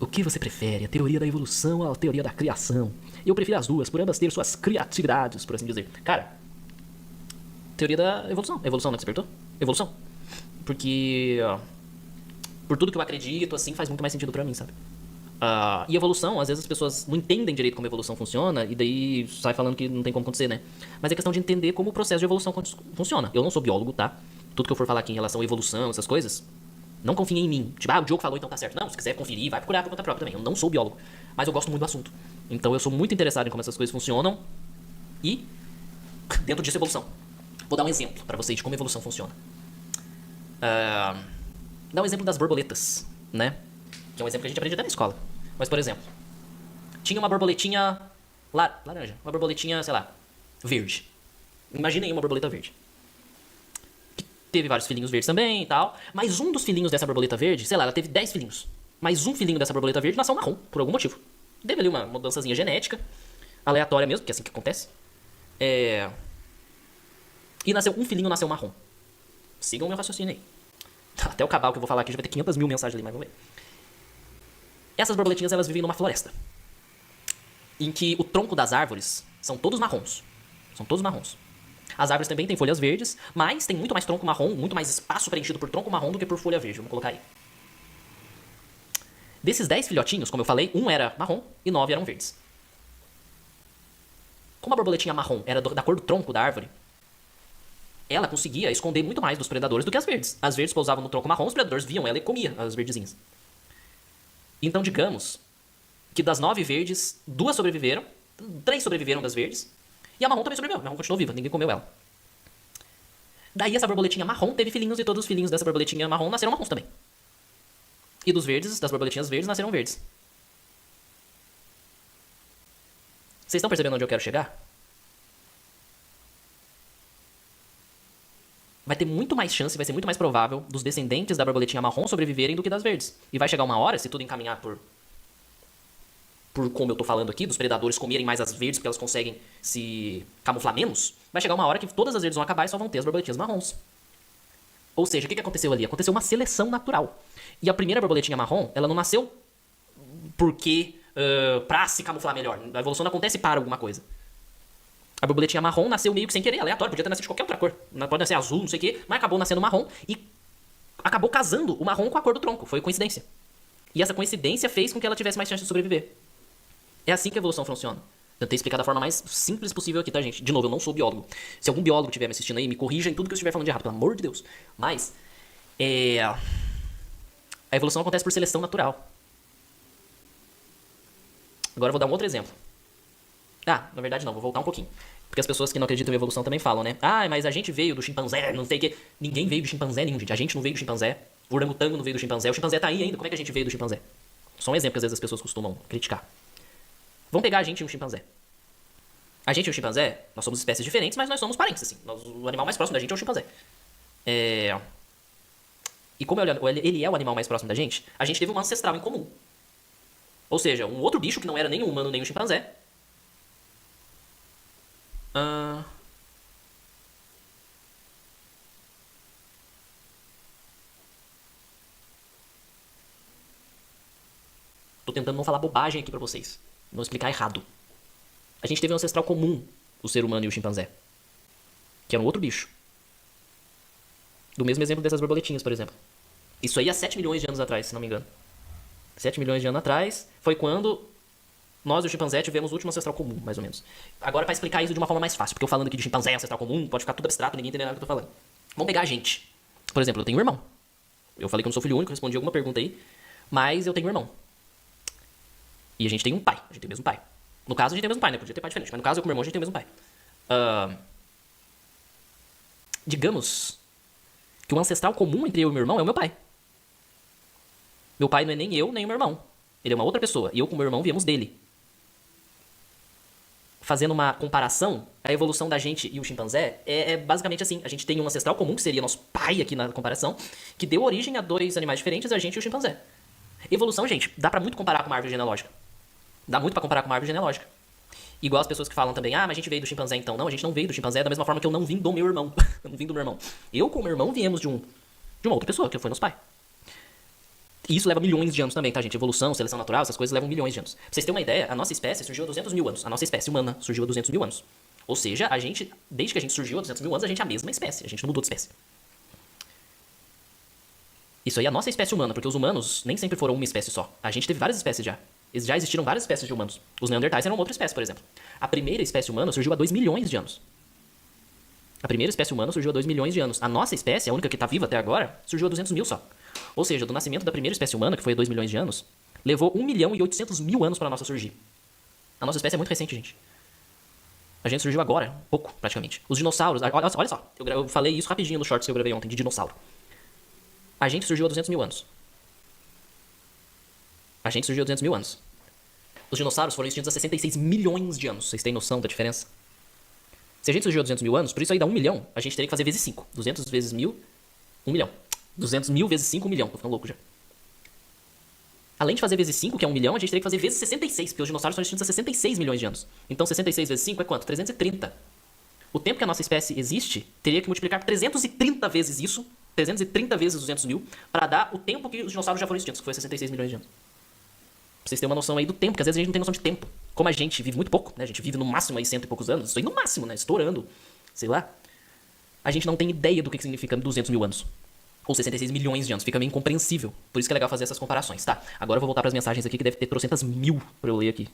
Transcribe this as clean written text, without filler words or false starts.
que você prefere, a teoria da evolução ou a teoria da criação? Eu prefiro as duas, por ambas ter suas criatividades, por assim dizer. Cara, teoria da evolução. Evolução, né, que você perguntou? Evolução. Porque, por tudo que eu acredito, assim, faz muito mais sentido pra mim, sabe? E evolução, às vezes as pessoas não entendem direito como a evolução funciona e daí sai falando que não tem como acontecer, né? Mas é questão de entender como o processo de evolução funciona. Eu não sou biólogo, tá? Tudo que eu for falar aqui em relação à evolução, essas coisas, não confiem em mim. Tipo, o Diogo falou, então tá certo. Não, se quiser conferir, vai procurar por conta própria também. Eu não sou biólogo, mas eu gosto muito do assunto. Então eu sou muito interessado em como essas coisas funcionam e, dentro disso, evolução. Vou dar um exemplo pra vocês de como a evolução funciona. Dá um exemplo das borboletas, né? Que é um exemplo que a gente aprende até na escola. Mas, por exemplo, tinha uma borboletinha laranja, uma borboletinha, sei lá, verde. Imaginem uma borboleta verde. Que teve vários filhinhos verdes também e tal. Mas um dos filhinhos dessa borboleta verde, sei lá, ela teve 10 filhinhos. Mas um filhinho dessa borboleta verde nasceu marrom, por algum motivo. Teve ali uma mudançazinha genética, aleatória mesmo, porque é assim que acontece. E nasceu, um filhinho nasceu marrom. Sigam o meu raciocínio aí. Até o cabal que eu vou falar aqui já vai ter 500 mil mensagens ali, mas vamos ver. Essas borboletinhas, elas vivem numa floresta. Em que o tronco das árvores são todos marrons. São todos marrons. As árvores também têm folhas verdes, mas tem muito mais tronco marrom, muito mais espaço preenchido por tronco marrom do que por folha verde. Vamos colocar aí. Desses 10 filhotinhos, como eu falei, um era marrom e 9 eram verdes. Como a borboletinha marrom era da cor do tronco da árvore, ela conseguia esconder muito mais dos predadores do que as verdes. As verdes pousavam no tronco marrom, os predadores viam ela e comiam as verdezinhas. Então, digamos que das 9 verdes, 2 sobreviveram, 3 sobreviveram das verdes, e a marrom também sobreviveu. A marrom continuou viva, ninguém comeu ela. Daí essa borboletinha marrom teve filhinhos e todos os filhinhos dessa borboletinha marrom nasceram marrons também. E dos verdes, das borboletinhas verdes, nasceram verdes. Vocês estão percebendo onde eu quero chegar? Vai ter muito mais chance, vai ser muito mais provável dos descendentes da borboletinha marrom sobreviverem do que das verdes. E vai chegar uma hora, se tudo encaminhar por como eu tô falando aqui, dos predadores comerem mais as verdes porque elas conseguem se camuflar menos, vai chegar uma hora que todas as verdes vão acabar e só vão ter as borboletinhas marrons. Ou seja, o que aconteceu ali? Aconteceu uma seleção natural. E a primeira borboletinha marrom, ela não nasceu porque pra se camuflar melhor. A evolução não acontece para alguma coisa. A borboletinha marrom nasceu meio que sem querer, aleatório, podia ter nascido de qualquer outra cor. Pode nascer azul, não sei o quê, mas acabou nascendo marrom e acabou casando o marrom com a cor do tronco. Foi coincidência. E essa coincidência fez com que ela tivesse mais chance de sobreviver. É assim que a evolução funciona. Tentei explicar da forma mais simples possível aqui, tá, gente? De novo, eu não sou biólogo. Se algum biólogo estiver me assistindo aí, me corrija em tudo que eu estiver falando de errado, pelo amor de Deus. Mas, a evolução acontece por seleção natural. Agora eu vou dar um outro exemplo. Na verdade não, vou voltar um pouquinho. Porque as pessoas que não acreditam em evolução também falam, né? Mas a gente veio do chimpanzé, não sei o quê. Ninguém veio do chimpanzé nenhum, gente. A gente não veio do chimpanzé. O orangotango não veio do chimpanzé. O chimpanzé tá aí ainda. Como é que a gente veio do chimpanzé? Só um exemplo que às vezes as pessoas costumam criticar. Vamos pegar a gente e um chimpanzé. A gente e o chimpanzé, nós somos espécies diferentes, mas nós somos parentes, assim. O animal mais próximo da gente é o chimpanzé. E como ele é o animal mais próximo da gente, a gente teve um ancestral em comum. Ou seja, um outro bicho que não era nem um humano nem um chimpanzé. Tô tentando não falar bobagem aqui pra vocês. Não explicar errado. A gente teve um ancestral comum, o ser humano e o chimpanzé. Que era um outro bicho. Do mesmo exemplo dessas borboletinhas, por exemplo. Isso aí há 7 milhões de anos atrás, se não me engano. 7 milhões de anos atrás foi quando nós e o chimpanzé tivemos o último ancestral comum, mais ou menos. Agora, pra explicar isso de uma forma mais fácil, porque eu falando aqui de chimpanzé, ancestral comum, pode ficar tudo abstrato, ninguém entende nada do que eu tô falando. Vamos pegar a gente. Por exemplo, eu tenho um irmão. Eu falei que eu não sou filho único, respondi alguma pergunta aí. Mas eu tenho um irmão. E a gente tem um pai. A gente tem o mesmo pai. No caso, a gente tem o mesmo pai, né? Podia ter pai diferente. Mas no caso, eu com o meu irmão, a gente tem o mesmo pai. Digamos que o ancestral comum entre eu e meu irmão é o meu pai. Meu pai não é nem eu, nem o meu irmão. Ele é uma outra pessoa. E eu com o meu irmão viemos dele. Fazendo uma comparação, a evolução da gente e o chimpanzé é basicamente assim. A gente tem um ancestral comum, que seria nosso pai aqui na comparação, que deu origem a 2 animais diferentes, a gente e o chimpanzé. Evolução, gente, dá pra muito comparar com uma árvore genealógica. Dá muito pra comparar com uma árvore genealógica. Igual as pessoas que falam também, mas a gente veio do chimpanzé então. Não, a gente não veio do chimpanzé, da mesma forma que eu não vim do meu irmão. Eu não vim do meu irmão. Eu com o meu irmão viemos de uma outra pessoa, que foi nosso pai. E isso leva milhões de anos também, tá, gente? Evolução, seleção natural, essas coisas levam milhões de anos. Pra vocês terem uma ideia, a nossa espécie surgiu há 200 mil anos. A nossa espécie humana surgiu há 200 mil anos. Ou seja, a gente, desde que a gente surgiu há 200 mil anos, a gente é a mesma espécie. A gente não mudou de espécie. Isso aí é a nossa espécie humana, porque os humanos nem sempre foram uma espécie só. A gente teve várias espécies já. Já existiram várias espécies de humanos. Os Neandertais eram outra espécie, por exemplo. A primeira espécie humana surgiu há 2 milhões de anos. A primeira espécie humana surgiu há 2 milhões de anos. A nossa espécie, a única que está viva até agora, surgiu há 200 mil só. Ou seja, do nascimento da primeira espécie humana, que foi há 2 milhões de anos, levou 1 milhão e 800 mil anos para a nossa surgir. A nossa espécie é muito recente, gente. A gente surgiu agora, pouco, praticamente. Os dinossauros, olha só, eu falei isso rapidinho no shorts que eu gravei ontem, de dinossauro. A gente surgiu há 200 mil anos. A gente surgiu há 200 mil anos. Os dinossauros foram extintos há 66 milhões de anos. Vocês têm noção da diferença? Se a gente surgiu há 200 mil anos, por isso aí dá 1 milhão, a gente teria que fazer vezes 5. 200 vezes 1000, 1 milhão. 200 mil vezes 5, 1 milhão. Tô ficando louco já. Além de fazer vezes 5, que é 1 milhão, a gente teria que fazer vezes 66, porque os dinossauros foram extintos há 66 milhões de anos. Então 66 vezes 5 é quanto? 330. O tempo que a nossa espécie existe, teria que multiplicar 330 vezes isso, 330 vezes 200 mil, para dar o tempo que os dinossauros já foram extintos, que foi 66 milhões de anos. Pra vocês terem uma noção aí do tempo, que às vezes a gente não tem noção de tempo. Como a gente vive muito pouco, né? A gente vive no máximo aí 100 e poucos anos, isso aí no máximo, né? Estourando, sei lá. A gente não tem ideia do que significa 200 mil anos. Ou 66 milhões de anos. Fica meio incompreensível. Por isso que é legal fazer essas comparações, tá? Agora eu vou voltar pras mensagens aqui, que deve ter trocentas mil pra eu ler aqui.